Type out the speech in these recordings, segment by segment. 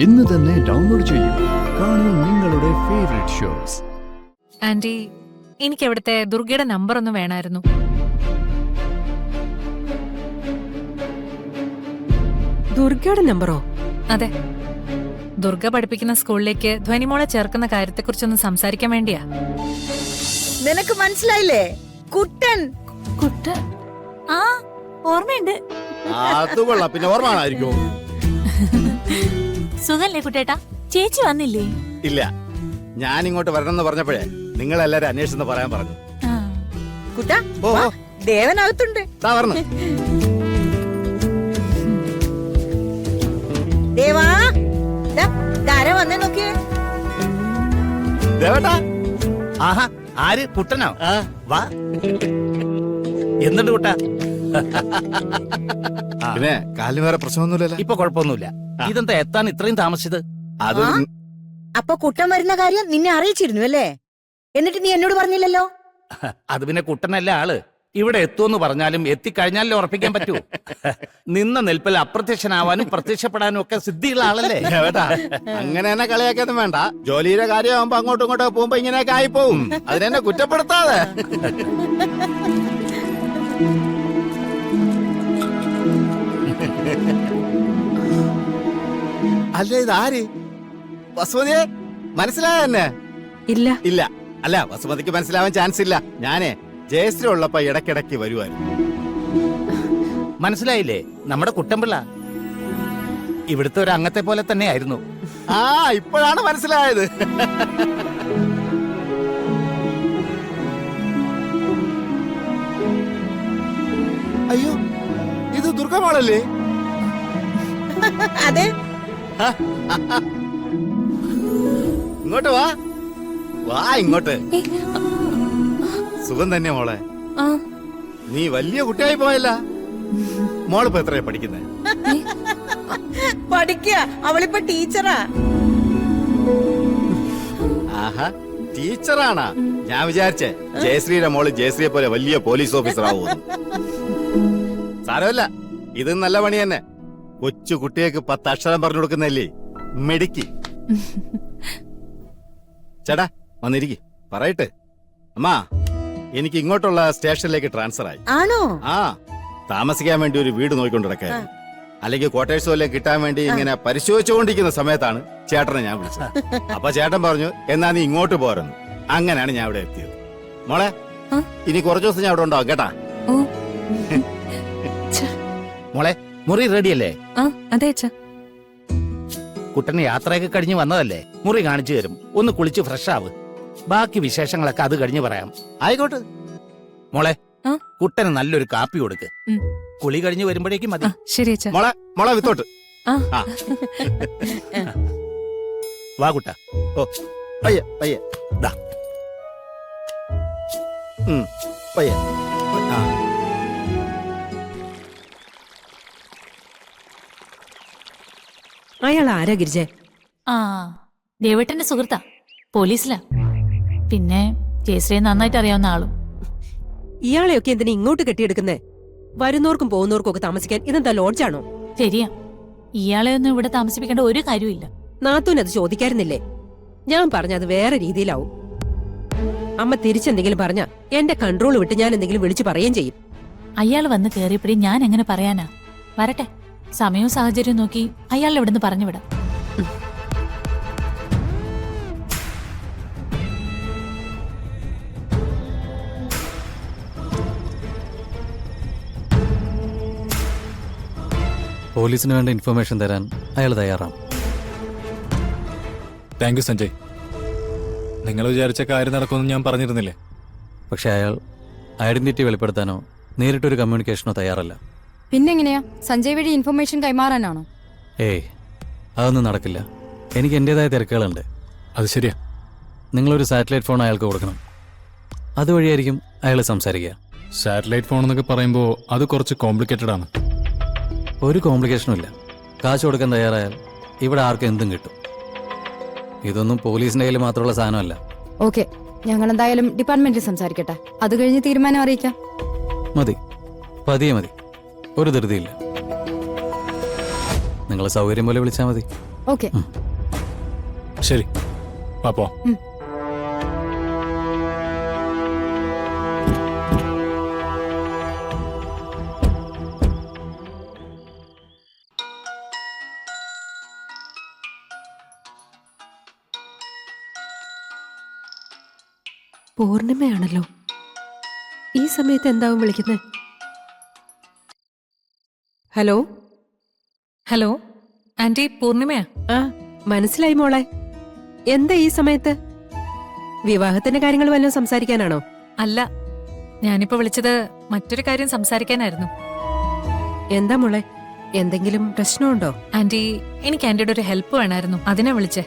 ഇന്ന് തന്നെ ഡൗൺലോഡ് ചെയ്യൂ. കാണൂ നിങ്ങളുടെ ഫേവറേറ്റ് ഷോസ്. ആന്റി, എനിക്ക് അവിടുത്തെ ദുർഗയുടെ നമ്പർ ഒന്ന് വേണമായിരുന്നു. ദുർഗയുടെ നമ്പറോ? അതെ, ദുർഗ പഠിപ്പിക്കുന്ന സ്കൂളിലേക്ക് ധ്വനിമോളെ ചേർക്കുന്ന കാര്യത്തെക്കുറിച്ചൊന്ന് സംസാരിക്കാൻ വേണ്ടിയാ. നിനക്ക് മനസ്സിലായില്ലേ? കുട്ടൻ. കുട്ടൻ? ആ, ഓർമ്മയുണ്ട്. അത് കൊള്ളാം. പിന്നെ ഓർമ്മയായിരിക്കും. സുഖല്ലേ കുട്ടേട്ടാ? ചേച്ചി വന്നില്ലേ? ഇല്ല, ഞാൻ ഇങ്ങോട്ട് വരണമെന്ന് പറഞ്ഞപ്പോഴേ നിങ്ങളെല്ലാരും അന്വേഷിച്ചെന്ന് പറയാൻ പറഞ്ഞു. കുട്ട, ഓ ദേവനകത്തുണ്ട്. പറഞ്ഞു. ദേവാ, ധാര വന്നേ നോക്കിയേ. ദേവേട്ടാ. ആഹാ, ആര്? കുട്ടനോ? വാ. എന്തുണ്ട് കുട്ട? പിന്നെ കാലിന് വേറെ പ്രശ്നമൊന്നുമില്ലല്ലോ? ഇപ്പൊ കുഴപ്പമൊന്നുമില്ല. ഇതെന്താ എത്താൻ ഇത്രയും താമസിച്ചത്? അത് അപ്പൊ കുട്ടൻ വരുന്ന കാര്യം നിന്നെ അറിയിച്ചിരുന്നു അല്ലേ? എന്നിട്ട് നീ എന്നോട് പറഞ്ഞില്ലല്ലോ. അത് പിന്നെ കുട്ടനല്ല ആള്. ഇവിടെ എത്തുമെന്ന് പറഞ്ഞാലും എത്തിക്കഴിഞ്ഞാലേ ഉറപ്പിക്കാൻ പറ്റൂ. നിന്ന നെൽപ്പിൽ അപ്രത്യക്ഷനാവാനും പ്രത്യക്ഷപ്പെടാനും ഒക്കെ സിദ്ധിയുള്ള ആളല്ലേ? ദേവേട്ടാ, അങ്ങനെ തന്നെ കളിയാക്കൊന്നും വേണ്ട. ജോലിയുടെ കാര്യമാകുമ്പോ അങ്ങോട്ടും ഇങ്ങോട്ടും പോകുമ്പോ ഇങ്ങനെയൊക്കെ ആയിപ്പോവും. അതിനെന്നെ കുറ്റപ്പെടുത്താതെ. അല്ല, ഇതാര്? വസുമതിയെ മനസ്സിലായ തന്നെ? ഇല്ല. ഇല്ല. അല്ല, വസുമതിക്ക് മനസ്സിലാവാൻ ചാൻസ് ഇല്ല. ഞാനേ ജയശ്രീ ഉള്ളപ്പോ ഇടയ്ക്കിടയ്ക്ക് വരുവായിരുന്നു. മനസ്സിലായില്ലേ? നമ്മുടെ കുട്ടൻപിള്ള ഇവിടുത്തെ ഒരു അംഗത്തെ പോലെ തന്നെയായിരുന്നു. ആ, ഇപ്പോഴാണ് മനസ്സിലായത്. അയ്യോ, ഇത് ദുർഗമോളല്ലേ? അതെ. ഇങ്ങോട്ട് വാ. വാ ഇങ്ങോട്ട്. സുഖം തന്നെ മോളെ. നീ വലിയ കുട്ടിയായി പോയല്ല. മോളിപ്പോ എത്രയാ പഠിക്കുന്നേ? പഠിക്കുക. അവളിപ്പോ ടീച്ചറാ. ആഹാ, ടീച്ചറാണാ? ഞാൻ വിചാരിച്ചേ ജയശ്രീയുടെ മോള് ജയശ്രീയെ പോലെ വലിയ പോലീസ് ഓഫീസർ ആവുമെന്ന്. സാരമല്ല, ഇത് നല്ല പണി തന്നെ. കൊച്ചു കുട്ടിയേക്ക് 10 അക്ഷരം പറഞ്ഞു കൊടുക്കുന്നല്ലേ മെഡിക്ക്. ചേട്ടാ വന്നിരിക്കും. പറയട്ടെ അമ്മാ, എനിക്ക് ഇങ്ങോട്ടുള്ള സ്റ്റേഷനിലേക്ക് ട്രാൻസ്ഫർ ആയി. ആണോ? ആ, താമസിക്കാൻ വേണ്ടി ഒരു വീട് നോക്കിക്കൊണ്ട് കിടക്കായിരുന്നു. അല്ലെങ്കിൽ ക്വാർട്ടേഴ്സ് വല്ലതും കിട്ടാൻ വേണ്ടി ഇങ്ങനെ പരിശോധിച്ചുകൊണ്ടിരിക്കുന്ന സമയത്താണ് ചേട്ടനെ ഞാൻ വിളിച്ചത്. അപ്പൊ ചേട്ടൻ പറഞ്ഞു, എന്നാ നീ ഇങ്ങോട്ട് പോരുന്നു. അങ്ങനെയാണ് ഞാൻ ഇവിടെ എത്തിയത്. മോളെ, ഇനി കുറച്ചു ദിവസം ഞാൻ അവിടെ ഉണ്ടാവും കേട്ടാ. മോളെ, മുറി റെഡിയല്ലേ? അതെ അച്ഛാ. കുട്ടന് യാത്രയൊക്കെ കഴിഞ്ഞ് വന്നതല്ലേ, മുറി കാണിച്ചു തരും. ഒന്ന് കുളിച്ച് ഫ്രഷ് ആവ്. ബാക്കി വിശേഷങ്ങളൊക്കെ അത് കഴിഞ്ഞ് പറയാം. ആയിക്കോട്ടെ മോളെ, കുട്ടന് നല്ലൊരു കാപ്പി കൊടുക്ക്. കുളി കഴിഞ്ഞ് വരുമ്പോഴേക്കും മതി. ശരി അച്ഛാ. മോളെ, മോളെ വിത്തോട്ട്. വാ കുട്ട. ഓ, പയ്യെ പയ്യെ. ദാ. പയ്യെ. ആ. അയാൾ ആരാ ഗിരിജെ? ആ, ദേവേട്ടന്റെ സുഹൃത്താ, പോലീസിലാ. പിന്നെ ജയശ്രീയെ നന്നായിട്ട് അറിയാവുന്ന ആളും. ഇയാളെയൊക്കെ എന്തിനാ ഇങ്ങോട്ട് കെട്ടിയെടുക്കുന്നേ? വരുന്നോർക്കും പോകുന്നോർക്കും ഒക്കെ താമസിക്കാൻ ഇതെന്താ ലോഡ്ജാണോ? ശരിയാ, ഇയാളെ ഒന്നും ഇവിടെ താമസിപ്പിക്കേണ്ട ഒരു കാര്യമില്ല. നാത്തൂനത് ചോദിക്കായിരുന്നില്ലേ? ഞാൻ പറഞ്ഞത് വേറെ രീതിയിലാവും. അമ്മ തിരിച്ചെന്തെങ്കിലും പറഞ്ഞ എന്റെ കൺട്രോൾ വിട്ട് ഞാൻ എന്തെങ്കിലും വിളിച്ചു പറയുകയും ചെയ്യും. അയാൾ വന്ന് കയറിയപ്പോഴേ ഞാൻ എങ്ങനെ പറയാനാ? വരട്ടെ, സമയവും സാഹചര്യവും നോക്കി അയാളെ ഇവിടുന്ന് പറഞ്ഞുവിടാം. പോലീസിന് വേണ്ട ഇൻഫർമേഷൻ തരാൻ അയാൾ തയ്യാറാണ്. Thank you Sanjay. നിങ്ങൾ വിചാരിച്ച കാര്യം നടക്കുമെന്ന് ഞാൻ പറഞ്ഞിരുന്നില്ലേ? പക്ഷെ അയാൾ ഐഡന്റിറ്റി വെളിപ്പെടുത്താനോ നേരിട്ടൊരു കമ്മ്യൂണിക്കേഷനോ തയ്യാറല്ല. പിന്നെങ്ങനെയാ? സഞ്ജയ് വഴി ഇൻഫർമേഷൻ കൈമാറാനാണോ? ഏയ്, അതൊന്നും നടക്കില്ല. എനിക്ക് എൻ്റെതായ തിരക്കുകളുണ്ട്. അത് ശരിയാ. നിങ്ങളൊരു സാറ്റലൈറ്റ് ഫോൺ അയാൾക്ക് കൊടുക്കണം. അതുവഴിയായിരിക്കും അയാൾ സംസാരിക്കുക. സാറ്റലൈറ്റ് ഫോൺ എന്നൊക്കെ പറയുമ്പോൾ അത് കുറച്ച് കോംപ്ലിക്കേറ്റഡ് ആണ്. ഒരു കോംപ്ലിക്കേഷനും ഇല്ല. കാശ് കൊടുക്കാൻ തയ്യാറായാൽ ഇവിടെ ആർക്കും എന്തും കിട്ടും. ഇതൊന്നും പോലീസിന്റെ കയ്യിൽ മാത്രമുള്ള സാധനമല്ല. ഓക്കെ, ഞങ്ങൾ എന്തായാലും ഡിപ്പാർട്ട്മെന്റിൽ സംസാരിക്കട്ടെ. അത് കഴിഞ്ഞ് തീരുമാനം അറിയിക്കാം. മതി, പതിയെ മതി. ഒരു ധൃതിയില്ല. നിങ്ങളെ സൗകര്യം പോലെ വിളിച്ചാൽ മതി. ഓക്കെ. ശരി അപ്പോ പൂർണിമയാണല്ലോ. ഈ സമയത്ത് എന്താവും വിളിക്കുന്നത്? ഹലോ. ഹലോ ആന്റി, പൂർണിമയാ. ആ, മനസ്സിലായി മോളെ. എന്താ ഈ സമയത്ത്? വിവാഹത്തിന്റെ കാര്യങ്ങൾ വല്ലതും സംസാരിക്കാനാണോ? അല്ല, ഞാനിപ്പോ വിളിച്ചത് മറ്റൊരു കാര്യം സംസാരിക്കാനായിരുന്നു. എന്താ മോളെ, എന്തെങ്കിലും പ്രശ്നമുണ്ടോ? ആന്റി, എനിക്ക് ആന്റിയുടെ ഒരു ഹെൽപ്പ് വേണമായിരുന്നു, അതിനാ വിളിച്ചേ.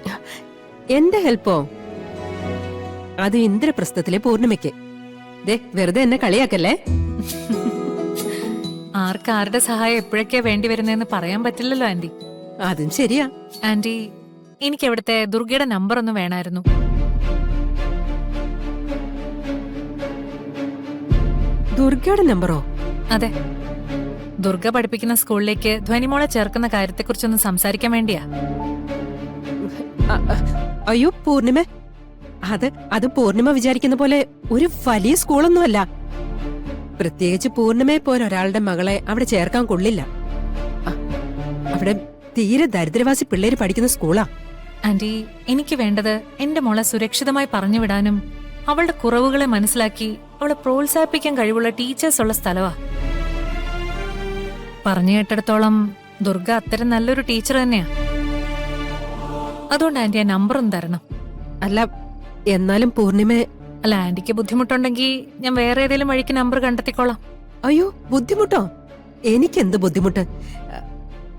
എന്റെ ഹെൽപ്പോ? അത് ഇന്ദ്രപ്രസ്ഥത്തിലെ പൂർണിമയ്ക്ക്. ദേ, വെറുതെ എന്നെ കളിയാക്കല്ലേ. ആർക്കാരുടെ സഹായം എപ്പോഴൊക്കെയാ വേണ്ടി വരുന്നതെന്ന് പറയാൻ പറ്റില്ലല്ലോ ആന്റി. അതും ശരിയാ. ആന്റി, എനിക്ക് ഇവിടുത്തെ ദുർഗയുടെ നമ്പർ ഒന്ന് വേണമായിരുന്നു. ദുർഗയുടെ നമ്പറോ? അതെ, ദുർഗ പഠിപ്പിക്കുന്ന സ്കൂളിലേക്ക് ധ്വനിമോളെ ചേർക്കുന്ന കാര്യത്തെക്കുറിച്ചൊന്ന് സംസാരിക്കാൻ വേണ്ടിയാ. അയ്യോ പൂർണിമ, അത് പൂർണിമ വിചാരിക്കുന്ന പോലെ ഒരു വലിയ സ്കൂളൊന്നുമല്ല. പ്രത്യേകിച്ച് പൂർണിമയെ പോലെ ഒരാളുടെ മകളെ അവിടെ ചേർക്കാൻ കൊള്ളില്ല. അവിടെ തീരെ ദരിദ്രവാസി പിള്ളേര് പഠിക്കുന്ന സ്കൂളാ. ആന്റി, എനിക്ക് വേണ്ടത് എന്റെ മോളെ സുരക്ഷിതമായി പറഞ്ഞുവിടാനും അവളുടെ കുറവുകളെ മനസ്സിലാക്കി അവളെ പ്രോത്സാഹിപ്പിക്കാൻ കഴിവുള്ള ടീച്ചേഴ്സ് ഉള്ള സ്ഥലവാ. പറഞ്ഞു കേട്ടിടത്തോളം ദുർഗ അത്തരം നല്ലൊരു ടീച്ചർ തന്നെയാ. അതുകൊണ്ട് ആന്റി ആ നമ്പർ ഒന്ന് തരണം. അല്ല, എന്നാലും പൂർണിമ. അല്ല, ആന്റിക്ക് ബുദ്ധിമുട്ടുണ്ടെങ്കിൽ ഞാൻ വേറെ ഏതെങ്കിലും വഴിക്ക് നമ്പർ കണ്ടെത്തിക്കോളാം. അയ്യോ, ബുദ്ധിമുട്ടോ? എനിക്കെന്ത് ബുദ്ധിമുട്ട്?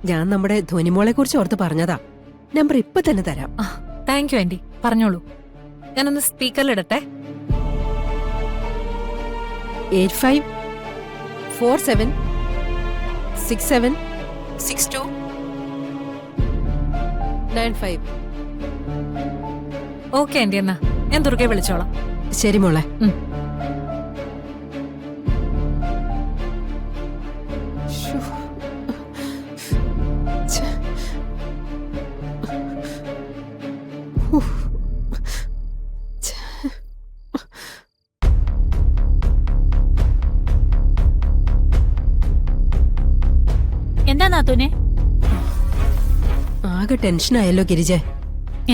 ഞാൻ നമ്മുടെ ധ്വനിമോളെ കുറിച്ച് ഓർത്ത് പറഞ്ഞതാ. നമ്പർ ഇപ്പൊ തന്നെ തരാം. താങ്ക് യു ആന്റി, പറഞ്ഞോളൂ. ഞാനൊന്ന് സ്പീക്കറിലിടട്ടെ. 8547676295. ഓക്കെ ആന്റി, എന്നാ ഞാൻ ദുർഗയെ വിളിച്ചോളാം. ശരി മോളെ. എന്താ നാത്തൂനെ? ആകെ ടെൻഷനായല്ലോ ഗിരിജ.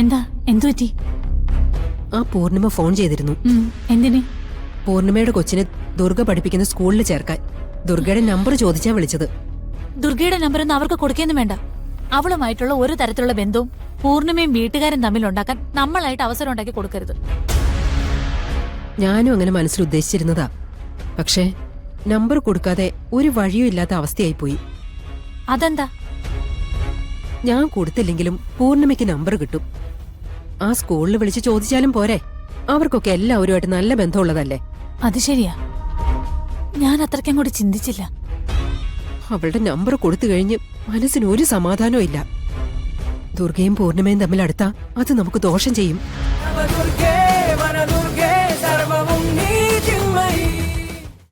എന്താ, എന്തു പറ്റി? ആ പൂർണിമ ഫോൺ ചെയ്തിരുന്നു. എന്തിന്? പൂർണിമയുടെ കൊച്ചിനെ ദുർഗ പഠിപ്പിക്കുന്ന സ്കൂളിൽ ചേർക്കാൻ. ദുർഗയുടെ നമ്പർ ചോദിച്ചാ വിളിച്ചത്. ദുർഗയുടെ നമ്പറൊന്നും അവർക്ക് കൊടുക്കുകയൊന്നും വേണ്ട. അവളുമായിട്ടുള്ള ഒരു തരത്തിലുള്ള ബന്ധവും പൂർണിമയും വീട്ടുകാരും തമ്മിൽ ഉണ്ടാക്കാൻ നമ്മളായിട്ട് അവസരം ഉണ്ടാക്കി കൊടുക്കരുത്. ഞാനും അങ്ങനെ മനസ്സിൽ ഉദ്ദേശിച്ചിരുന്നതാ. പക്ഷേ നമ്പർ കൊടുക്കാതെ ഒരു വഴിയും ഇല്ലാത്ത അവസ്ഥയായിപ്പോയി. അതെന്താ? ഞാൻ കൊടുത്തില്ലെങ്കിലും പൂർണിമയ്ക്ക് നമ്പർ കിട്ടും. ആ സ്കൂളിൽ വിളിച്ച് ചോദിച്ചാലും പോരെ? അവർക്കൊക്കെ എല്ലാവരുമായിട്ട് നല്ല ബന്ധമുള്ളതല്ലേ. അത് ശരിയാ, ഞാൻ അത്രയ്ക്കും കൂടി ചിന്തിച്ചില്ല. അവളുടെ നമ്പർ കൊടുത്തു കഴിഞ്ഞ് മനസ്സിന് ഒരു സമാധാനവും ഇല്ല. ദുർഗയും പൂർണിമയും തമ്മിൽ അടുത്താ അത് നമുക്ക് ദോഷം ചെയ്യും.